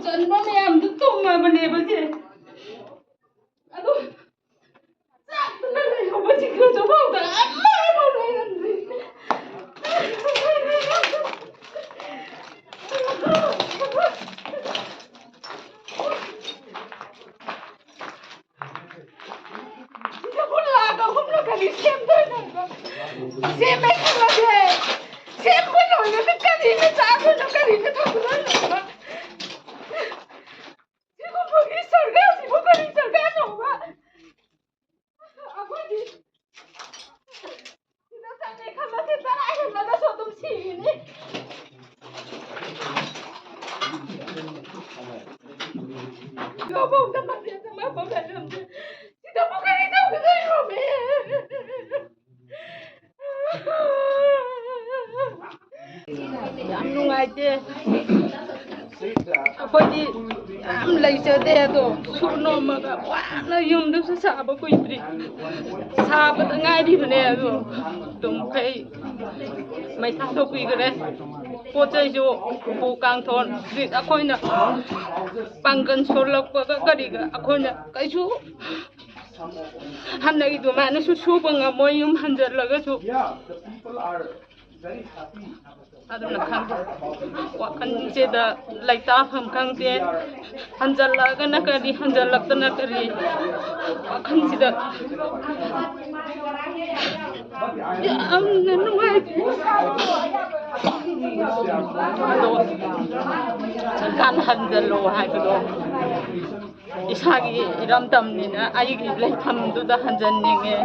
ꯆꯟꯕ ꯃꯌꯥꯝꯗꯨ ꯇꯨꯝꯃꯕꯅꯦꯕ ꯁꯦ ꯑꯗꯣ ꯆꯥꯛꯇꯨꯅ ꯂꯩꯍꯧꯕꯁꯤꯡꯗꯨ ꯐꯥꯎꯗ ꯑꯃꯐꯥꯎ ꯂꯩꯔꯝꯗ꯭ꯔꯤ ꯁꯤꯗꯕꯨ ꯂꯥꯛ ꯑꯍꯨꯝꯅ ꯀꯔꯤ ꯁꯦꯝꯗꯣꯏꯅꯣ ꯁꯦꯝꯃꯦ ꯈꯜꯂꯁꯦ ꯁꯦꯝꯕ ꯂꯣꯏꯔꯒ ꯀꯔꯤꯅ ꯆꯥꯗꯣꯏꯅꯣ ꯀꯔꯤꯅ ꯊꯛꯗꯣꯏꯅꯣ ꯁꯤꯒꯨꯝꯕꯒꯤ ꯁꯔꯀꯥꯔꯁꯤꯕꯨ ꯀꯔꯤ ꯁꯔꯀꯥꯔꯅꯣꯕ ꯑꯩꯈꯣꯏꯗꯤ ꯁꯤꯗ ꯆꯪꯉꯦ ꯈꯜꯂꯁꯦ ꯆꯔꯥ ꯍꯦꯜꯂꯒꯁꯨ ꯑꯗꯨꯝ ꯁꯤꯒꯅꯤ ꯌꯣꯐꯧꯗ ꯃꯆꯦꯠ ꯑꯃꯐꯥꯎ ꯂꯩꯔꯝꯗꯦ ꯁꯤꯗꯕꯨ ꯀꯔꯤ ꯇꯧꯒꯗꯣꯏꯅꯣꯃꯤ ꯌꯥꯝ ꯅꯨꯡꯉꯥꯏꯇꯦ ꯑꯩꯈꯣꯏꯗꯤ ꯌꯥꯝ ꯂꯩꯖꯗꯦ ꯑꯗꯣ ꯁꯨ ꯅꯣꯝꯃꯒ ꯋꯥꯅ ꯌꯨꯝꯗꯨꯁꯨ ꯁꯥꯕ ꯀꯨꯏꯗ꯭ꯔꯤ ꯁꯥꯕꯗ ꯉꯥꯏꯔꯤꯕꯅꯦ ꯑꯗꯣ ꯑꯗꯨꯝ ꯀꯩ ꯃꯩ ꯊꯥꯗꯣꯛꯄꯤꯈ꯭ꯔꯦ ꯄꯣꯠ ꯆꯩꯁꯨ ꯎꯄꯨ ꯀꯥꯡꯊꯣꯟ ꯑꯩꯈꯣꯏꯅ ꯄꯥꯡꯒꯜ ꯁꯣꯜꯂꯛꯄꯒ ꯀꯔꯤꯒ ꯑꯩꯈꯣꯏꯅ ꯀꯩꯁꯨ ꯍꯟꯅꯒꯤ ꯑꯗꯨꯃꯥꯏꯅꯁꯨ ꯁꯨꯕ ꯉꯝꯃꯣꯏ ꯌꯨꯝ ꯍꯟꯖꯜꯂꯒꯁꯨ ꯑꯗꯨꯅ ꯈꯪꯗꯦ ꯋꯥꯈꯜꯁꯤꯗ ꯂꯩꯇꯥꯐꯝ ꯈꯪꯗꯦ ꯍꯟꯖꯜꯂꯛꯑꯒꯅ ꯀꯔꯤ ꯍꯟꯖꯜꯂꯛꯇꯅ ꯀꯔꯤ ꯋꯥꯈꯜꯁꯤꯗ ꯌꯥꯝꯅ ꯅꯨꯡꯉꯥꯏꯇꯦ ꯑꯗꯣ ꯁꯔꯀꯥꯔꯅ ꯍꯟꯖꯜꯂꯣ ꯍꯥꯏꯕꯗꯣ ꯏꯁꯥꯒꯤ ꯏꯔꯝꯗꯝꯅꯤꯅ ꯑꯩꯒꯤ ꯂꯩꯐꯝꯗꯨꯗ ꯍꯟꯖꯟꯅꯤꯡꯉꯦ